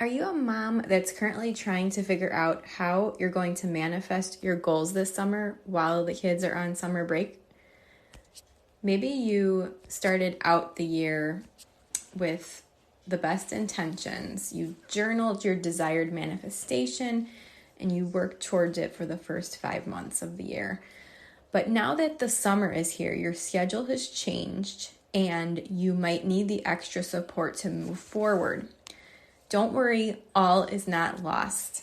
Are you a mom that's currently trying to figure out how you're going to manifest your goals this summer while the kids are on summer break? Maybe you started out the year with the best intentions. You journaled your desired manifestation and you worked towards it for the first 5 months of the year. But now that the summer is here, your schedule has changed and you might need the extra support to move forward. Don't worry, all is not lost.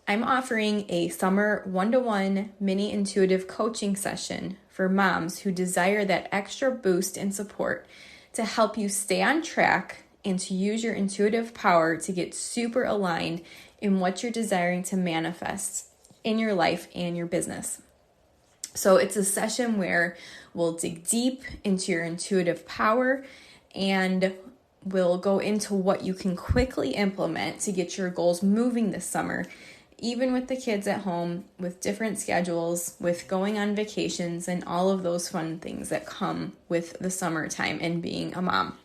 I'm offering a summer 1-to-1 mini intuitive coaching session for moms who desire that extra boost and support to help you stay on track and to use your intuitive power to get super aligned in what you're desiring to manifest in your life and your business. So it's a session where we'll dig deep into your intuitive power and we'll go into what you can quickly implement to get your goals moving this summer, even with the kids at home, with different schedules, with going on vacations, and all of those fun things that come with the summertime and being a mom.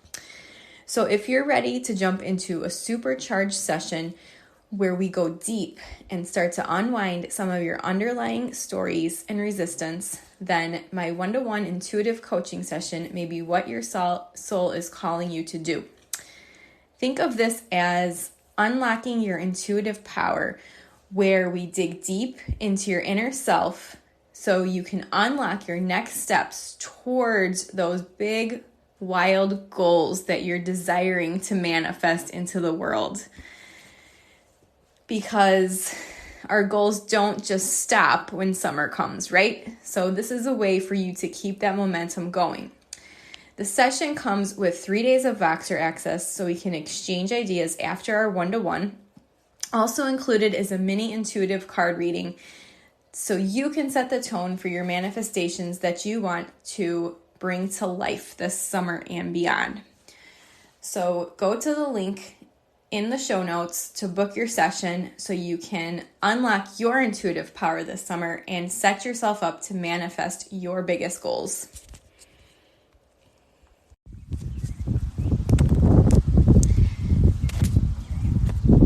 So if you're ready to jump into a supercharged session where we go deep and start to unwind some of your underlying stories and resistance, then my 1-to-1 intuitive coaching session may be what your soul is calling you to do. Think of this as unlocking your intuitive power, where we dig deep into your inner self so you can unlock your next steps towards those big, wild goals that you're desiring to manifest into the world. Because our goals don't just stop when summer comes, right? So this is a way for you to keep that momentum going. The session comes with 3 days of Voxer access so we can exchange ideas after our 1-to-1. Also included is a mini intuitive card reading so you can set the tone for your manifestations that you want to bring to life this summer and beyond. So go to the link in the show notes to book your session so you can unlock your intuitive power this summer and set yourself up to manifest your biggest goals.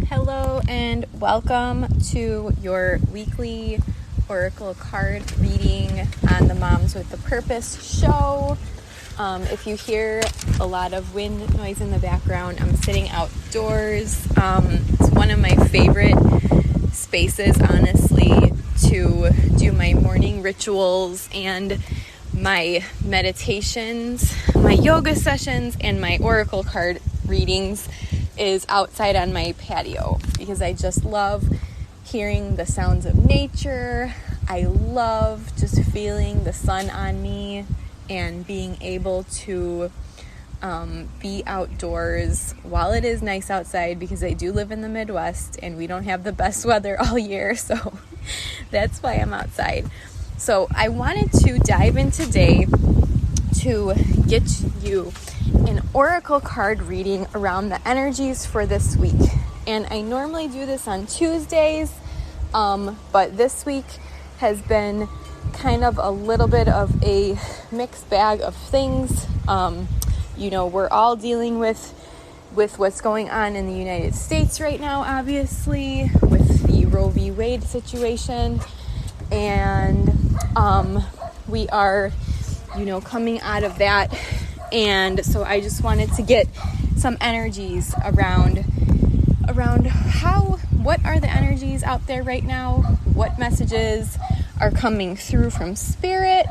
Hello and welcome to your weekly Oracle card reading on the Moms with the Purpose show. If you hear a lot of wind noise in the background, I'm sitting outdoors. It's one of my favorite spaces, honestly, to do my morning rituals and my meditations, my yoga sessions, and my Oracle card readings is outside on my patio because I just love hearing the sounds of nature. I love just feeling the sun on me and being able to be outdoors while it is nice outside, because I do live in the Midwest and we don't have the best weather all year, so that's why I'm outside. So I wanted to dive in today to get you an Oracle card reading around the energies for this week. And I normally do this on Tuesdays, but this week has been kind of a little bit of a mixed bag of things. We're all dealing with what's going on in the United States right now, obviously, with the Roe v. Wade situation. And we are, coming out of that. And so I just wanted to get some energies around what are the energies out there right now, what messages are coming through from Spirit,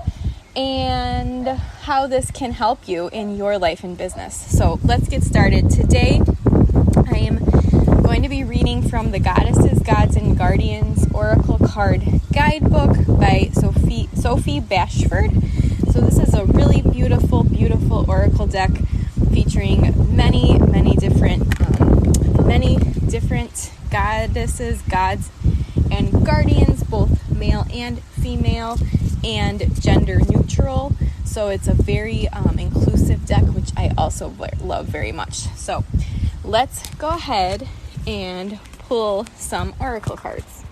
and how this can help you in your life and business. So let's get started. Today, I am going to be reading from the Goddesses, Gods, and Guardians Oracle Card Guidebook by Sophie Bashford. So this is a really beautiful, beautiful Oracle deck featuring many different goddesses, gods, and guardians, both male and female, and gender neutral. So it's a very inclusive deck, which I also love very much. So let's go ahead and pull some Oracle cards.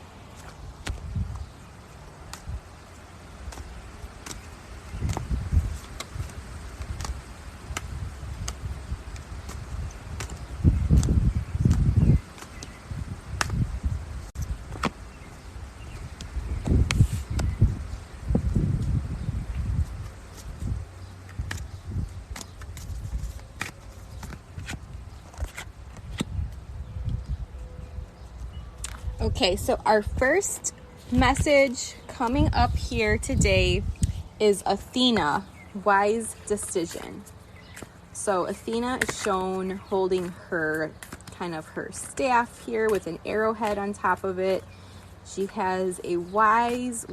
Okay, so our first message coming up here today is Athena, wise decision. So Athena is shown holding her staff here with an arrowhead on top of it. She has a wise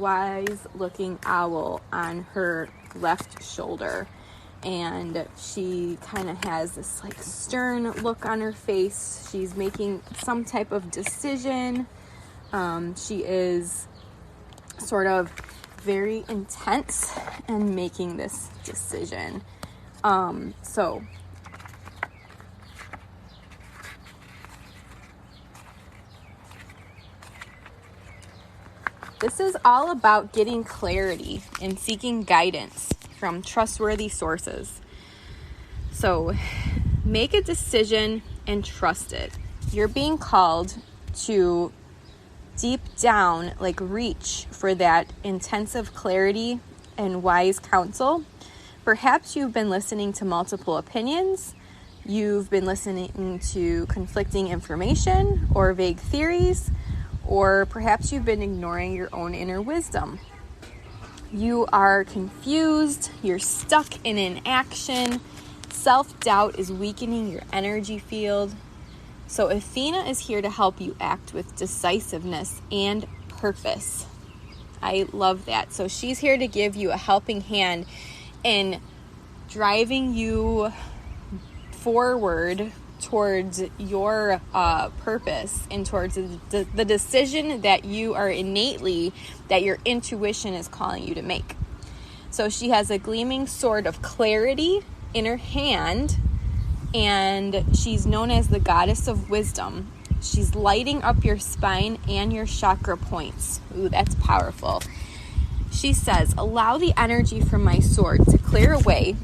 looking owl on her left shoulder. And she kind of has this like stern look on her face. She's making some type of decision. She is sort of very intense in making this decision. So this is all about getting clarity and seeking guidance from trustworthy sources. So make a decision and trust it. You're being called to deep down, like reach for that intensive clarity and wise counsel. Perhaps you've been listening to multiple opinions. You've been listening to conflicting information or vague theories, or perhaps you've been ignoring your own inner wisdom. You are confused, you're stuck in inaction, self-doubt is weakening your energy field. So Athena is here to help you act with decisiveness and purpose. I love that. So she's here to give you a helping hand in driving you forward towards your purpose and towards the decision that you are innately, that your intuition is calling you to make. So she has a gleaming sword of clarity in her hand, and she's known as the goddess of wisdom. She's lighting up your spine and your chakra points. Ooh, that's powerful. She says, allow the energy from my sword to clear away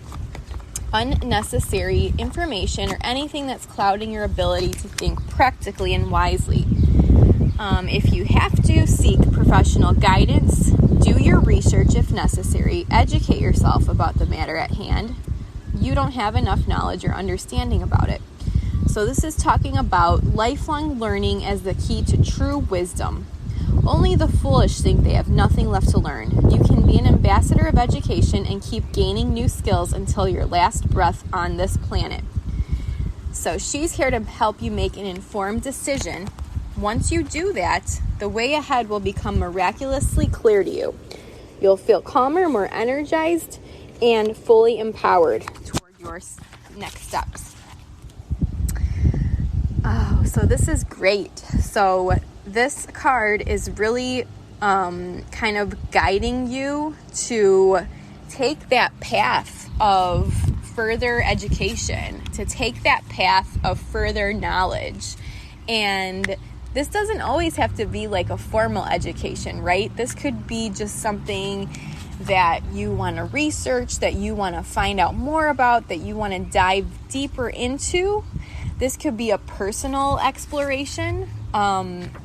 unnecessary information or anything that's clouding your ability to think practically and wisely. If you have to, seek professional guidance, do your research if necessary, educate yourself about the matter at hand. You don't have enough knowledge or understanding about it. So this is talking about lifelong learning as the key to true wisdom. Only the foolish think they have nothing left to learn. You can be an ambassador of education and keep gaining new skills until your last breath on this planet. So she's here to help you make an informed decision. Once you do that, the way ahead will become miraculously clear to you. You'll feel calmer, more energized, and fully empowered toward your next steps. Oh, so this is great. So this card is really kind of guiding you to take that path of further education, to take that path of further knowledge. And this doesn't always have to be like a formal education, right? This could be just something that you want to research, that you want to find out more about, that you want to dive deeper into. This could be a personal exploration.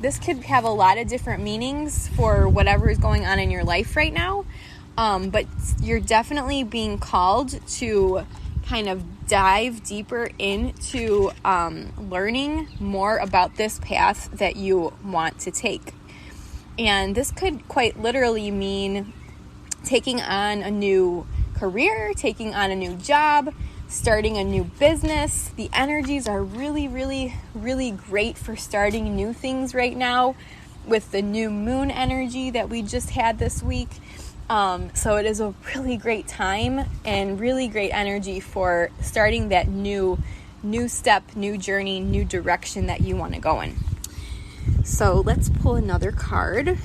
This could have a lot of different meanings for whatever is going on in your life right now. But you're definitely being called to kind of dive deeper into learning more about this path that you want to take. And this could quite literally mean taking on a new career, taking on a new job, starting a new business. The energies are really, really, really great for starting new things right now with the new moon energy that we just had this week. So it is a really great time and really great energy for starting that new step, new journey, new direction that you want to go in. So let's pull another card.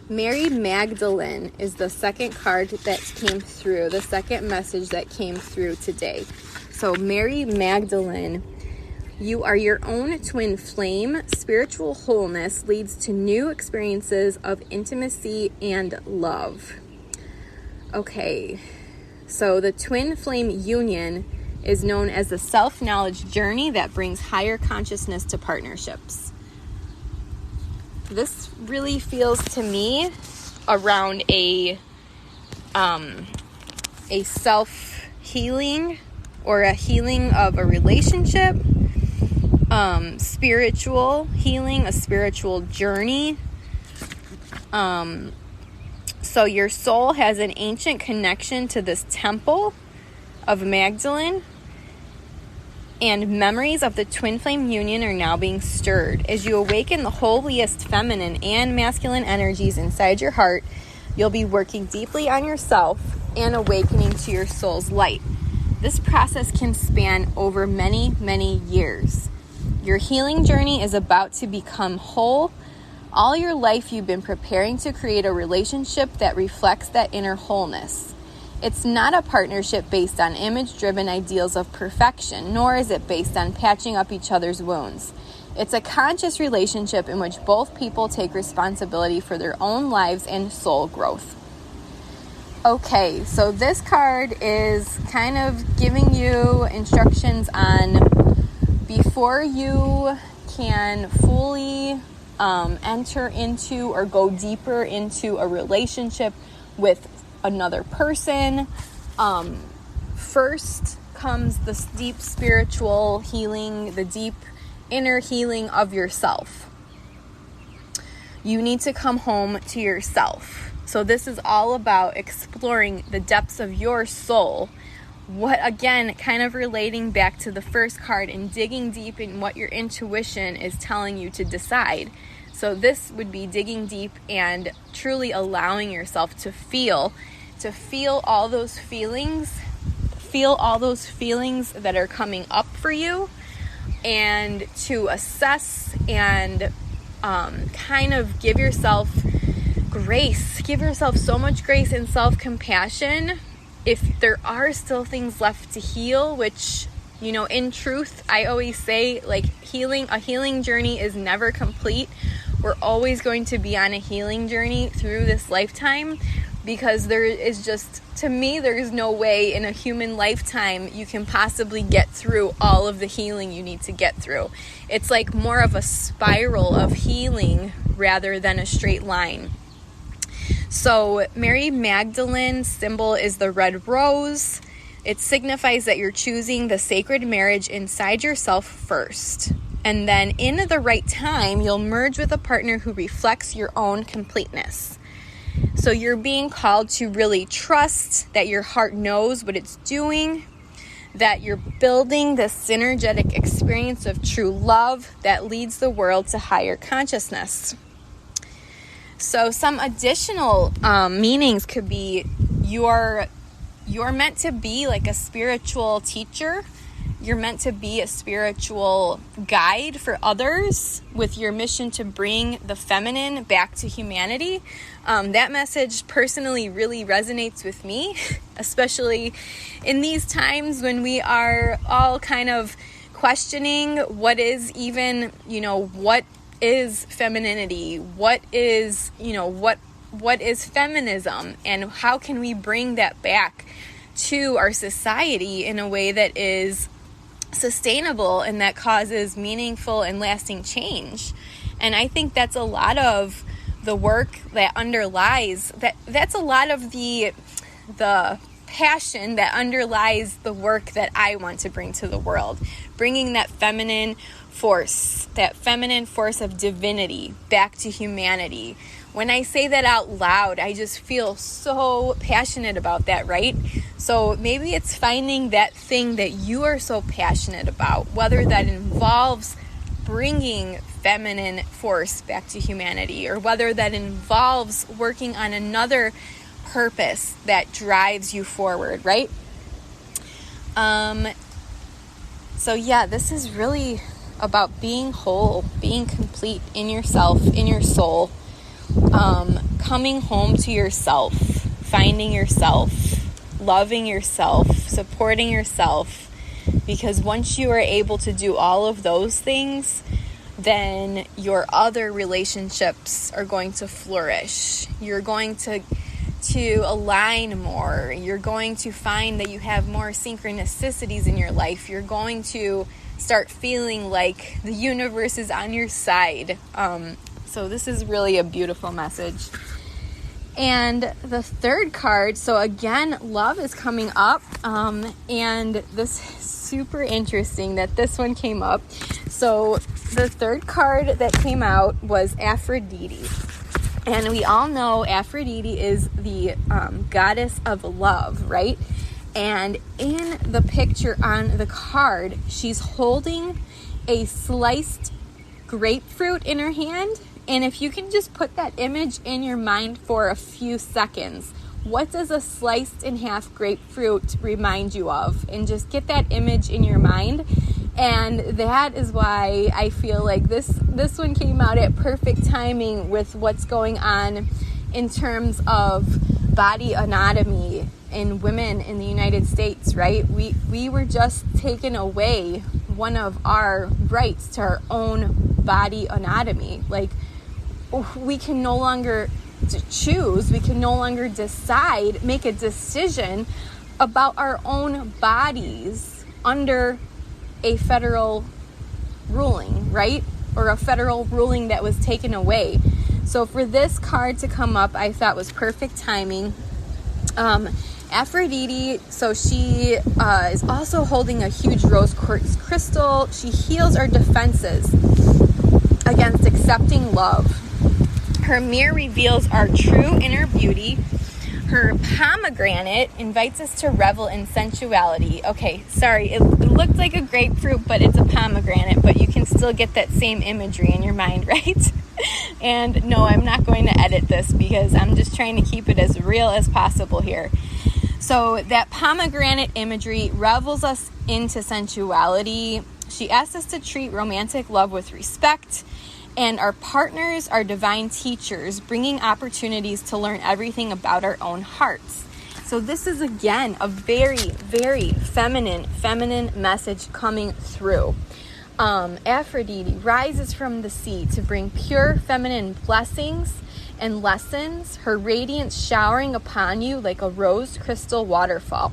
Mary Magdalene is the second card that came through, the second message that came through today. So Mary Magdalene, you are your own twin flame. Spiritual wholeness leads to new experiences of intimacy and love. Okay, so the twin flame union is known as the self-knowledge journey that brings higher consciousness to partnerships. This really feels to me around a self-healing or a healing of a relationship, spiritual healing, a spiritual journey. So your soul has an ancient connection to this temple of Magdalene, and memories of the twin flame union are now being stirred. As you awaken the holiest feminine and masculine energies inside your heart, you'll be working deeply on yourself and awakening to your soul's light. This process can span over many, many years. Your healing journey is about to become whole. All your life you've been preparing to create a relationship that reflects that inner wholeness. It's not a partnership based on image-driven ideals of perfection, nor is it based on patching up each other's wounds. It's a conscious relationship in which both people take responsibility for their own lives and soul growth. Okay, so this card is kind of giving you instructions on before you can fully enter into or go deeper into a relationship with another person. First comes this deep spiritual healing, the deep inner healing of yourself. You need to come home to yourself. So this is all about exploring the depths of your soul. What, again, kind of relating back to the first card and digging deep in what your intuition is telling you to decide. So this would be digging deep and truly allowing yourself to feel all those feelings, that are coming up for you, and to assess and kind of give yourself grace. Give yourself so much grace and self-compassion. If there are still things left to heal, which, in truth, I always say, like, a healing journey is never complete. We're always going to be on a healing journey through this lifetime, because there is just, to me, there is no way in a human lifetime you can possibly get through all of the healing you need to get through. It's like more of a spiral of healing rather than a straight line. So Mary Magdalene's symbol is the red rose. It signifies that you're choosing the sacred marriage inside yourself first. And then in the right time, you'll merge with a partner who reflects your own completeness. So you're being called to really trust that your heart knows what it's doing, that you're building this synergetic experience of true love that leads the world to higher consciousness. So some additional meanings could be you're meant to be like a spiritual teacher. You're meant to be a spiritual guide for others with your mission to bring the feminine back to humanity. That message personally really resonates with me, especially in these times when we are all kind of questioning what is even, what is femininity? What is, what is feminism? And how can we bring that back to our society in a way that is sustainable and that causes meaningful and lasting change? And I think that's a lot of the work that underlies that's a lot of the passion that underlies the work that I want to bring to the world, bringing that feminine force of divinity back to humanity. When I say that out loud, I just feel so passionate about that, right? So maybe it's finding that thing that you are so passionate about, whether that involves bringing feminine force back to humanity, or whether that involves working on another purpose that drives you forward, right? So yeah, this is really about being whole, being complete in yourself, in your soul, coming home to yourself, finding yourself, loving yourself, supporting yourself, because once you are able to do all of those things, then your other relationships are going to flourish. You're going to align more. You're going to find that you have more synchronicities in your life. You're going to start feeling like the universe is on your side. So this is really a beautiful message. And the third card, so again, love is coming up. And this is super interesting that this one came up. So the third card that came out was Aphrodite. And we all know Aphrodite is the goddess of love, right? And in the picture on the card, she's holding a sliced grapefruit in her hand. And if you can just put that image in your mind for a few seconds, what does a sliced in half grapefruit remind you of? And just get that image in your mind. And that is why I feel like this one came out at perfect timing with what's going on in terms of body anatomy in women in the United States, right? We were just taken away one of our rights to our own body anatomy. Like, we can no longer choose, we can no longer decide, make a decision about our own bodies under a federal ruling, right? Or a federal ruling that was taken away. So for this card to come up, I thought was perfect timing. Aphrodite, so she is also holding a huge rose quartz crystal. She heals our defenses against accepting love. Her mirror reveals our true inner beauty. Her pomegranate invites us to revel in sensuality. Okay, sorry, it looked like a grapefruit, but it's a pomegranate, but you can still get that same imagery in your mind, right? And no, I'm not going to edit this because I'm just trying to keep it as real as possible here. So that pomegranate imagery revels us into sensuality. She asks us to treat romantic love with respect. And our partners are divine teachers, bringing opportunities to learn everything about our own hearts. So this is, again, a very, very feminine message coming through. Aphrodite rises from the sea to bring pure feminine blessings and lessons, her radiance showering upon you like a rose crystal waterfall.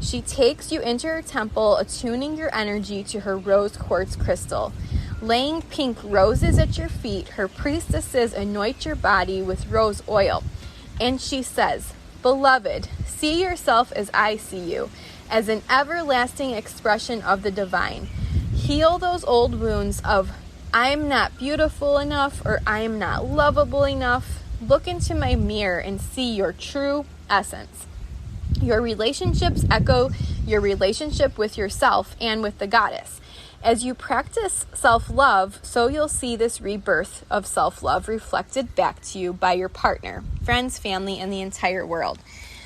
She takes you into her temple, attuning your energy to her rose quartz crystal. Laying pink roses at your feet, her priestesses anoint your body with rose oil. And she says, "Beloved, see yourself as I see you, as an everlasting expression of the divine. Heal those old wounds of I'm not beautiful enough or I am not lovable enough. Look into my mirror and see your true essence. Your relationships echo your relationship with yourself and with the goddess. As you practice self-love, so you'll see this rebirth of self-love reflected back to you by your partner, friends, family, and the entire world.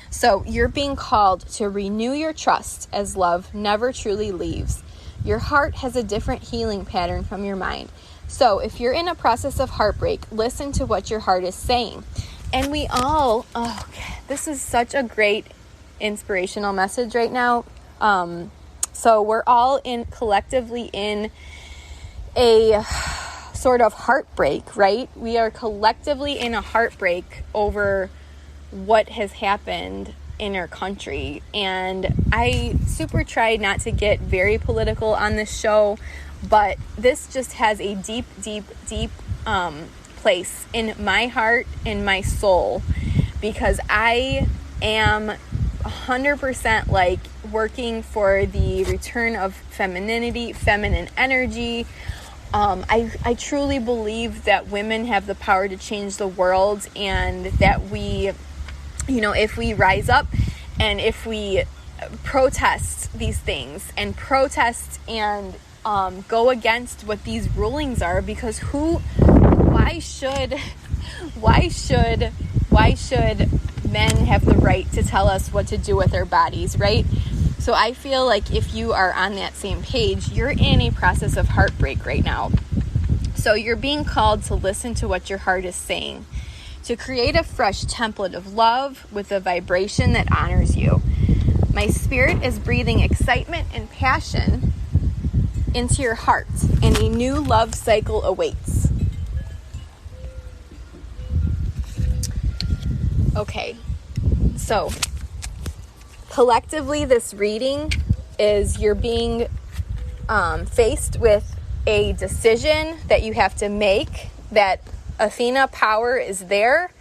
So you're being called to renew your trust as love never truly leaves. Your heart has a different healing pattern from your mind. So if you're in a process of heartbreak, listen to what your heart is saying." And we all, this is such a great inspirational message right now. So we're all collectively in a sort of heartbreak, right? We are collectively in a heartbreak over what has happened in our country. And I super tried not to get very political on this show, but this just has a deep, deep, deep place in my heart, in my soul, because I am 100% like working for the return of femininity, feminine energy. I truly believe that women have the power to change the world, and that we, if we rise up and if we protest these things and protest and go against what these rulings are, because why should men have the right to tell us what to do with our bodies, right? So I feel like if you are on that same page, you're in a process of heartbreak right now. So you're being called to listen to what your heart is saying, to create a fresh template of love with a vibration that honors you. My spirit is breathing excitement and passion into your heart, and a new love cycle awaits. Okay, so collectively this reading is you're being faced with a decision that you have to make, that Athena power is there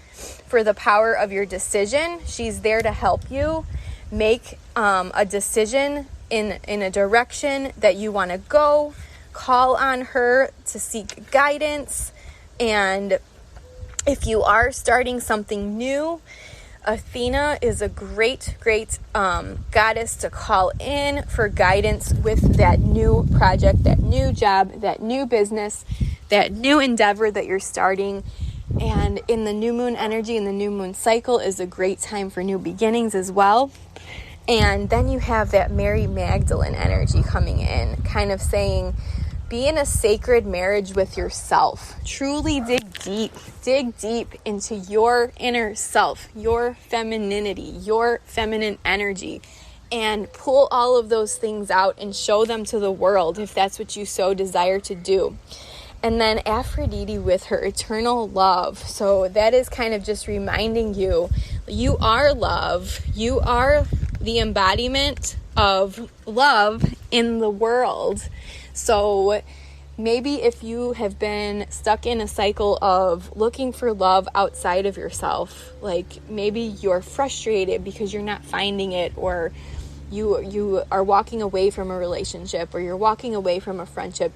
for the power of your decision. She's there to help you make a decision in a direction that you want to go. Call on her to seek guidance. And if you are starting something new, Athena is a great goddess to call in for guidance with that new project, that new job, that new business, that new endeavor that you're starting. And in the new moon energy and the new moon cycle is a great time for new beginnings as well. And then you have that Mary Magdalene energy coming in, kind of saying, be in a sacred marriage with yourself. Truly dig deep into your inner self, your femininity, your feminine energy, and pull all of those things out and show them to the world if that's what you so desire to do. And then Aphrodite with her eternal love. So that is kind of just reminding you, you are love. You are the embodiment of love in the world. So maybe if you have been stuck in a cycle of looking for love outside of yourself, like maybe you're frustrated because you're not finding it, or you are walking away from a relationship, or you're walking away from a friendship.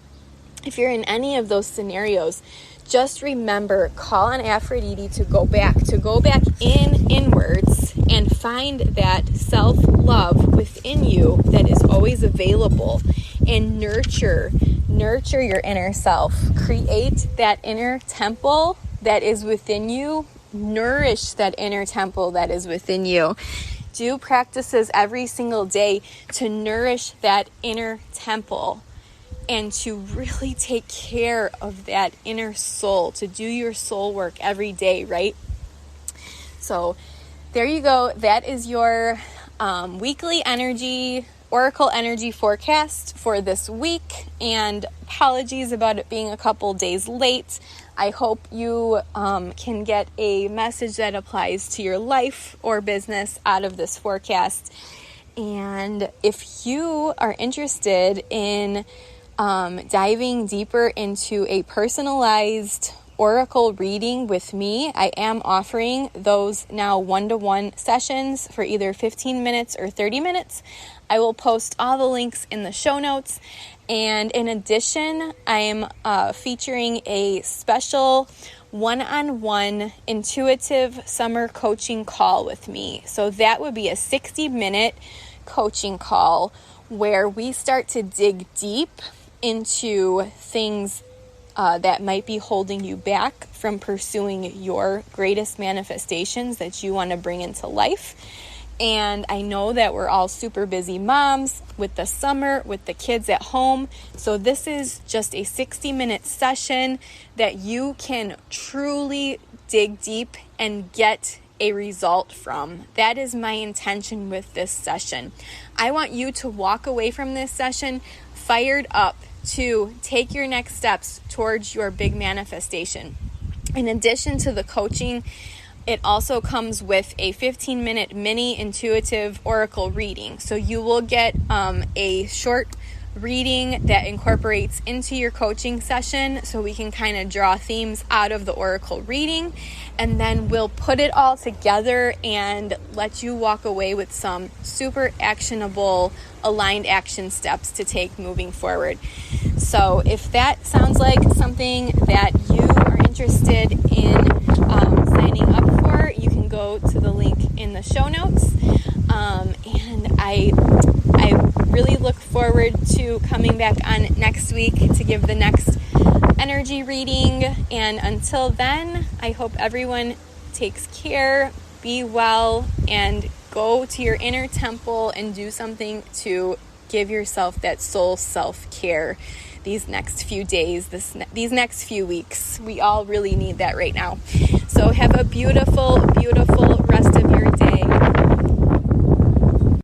If you're in any of those scenarios, just remember, call on Aphrodite to go back inwards and find that self-love within you that is always available, and nurture your inner self. Create that inner temple that is within you. Nourish that inner temple that is within you. Do practices every single day to nourish that inner temple and to really take care of that inner soul, to do your soul work every day, right? So there you go. That is your weekly oracle energy forecast for this week. And apologies about it being a couple days late. I hope you can get a message that applies to your life or business out of this forecast. And if you are interested in diving deeper into a personalized oracle reading with me, I am offering those now 1-to-1 sessions for either 15 minutes or 30 minutes. I will post all the links in the show notes. And in addition, I'm featuring a special one-on-one intuitive summer coaching call with me. So that would be a 60-minute coaching call where we start to dig deep into things that might be holding you back from pursuing your greatest manifestations that you want to bring into life. And I know that we're all super busy moms with the summer, with the kids at home. So this is just a 60-minute session that you can truly dig deep and get a result from. That is my intention with this session. I want you to walk away from this session fired up to take your next steps towards your big manifestation. In addition to the coaching, it also comes with a 15-minute mini intuitive oracle reading. So you will get a short reading that incorporates into your coaching session, so we can kind of draw themes out of the oracle reading, and then we'll put it all together and let you walk away with some super actionable aligned action steps to take moving forward. So if that sounds like something that you are interested in signing up for, you can go to the link in the show notes. And I really look forward to coming back on next week to give the next energy reading. And until then, I hope everyone takes care, be well, and go to your inner temple and do something to give yourself that soul self-care these next few days, these next few weeks. We all really need that right now. So have a beautiful, beautiful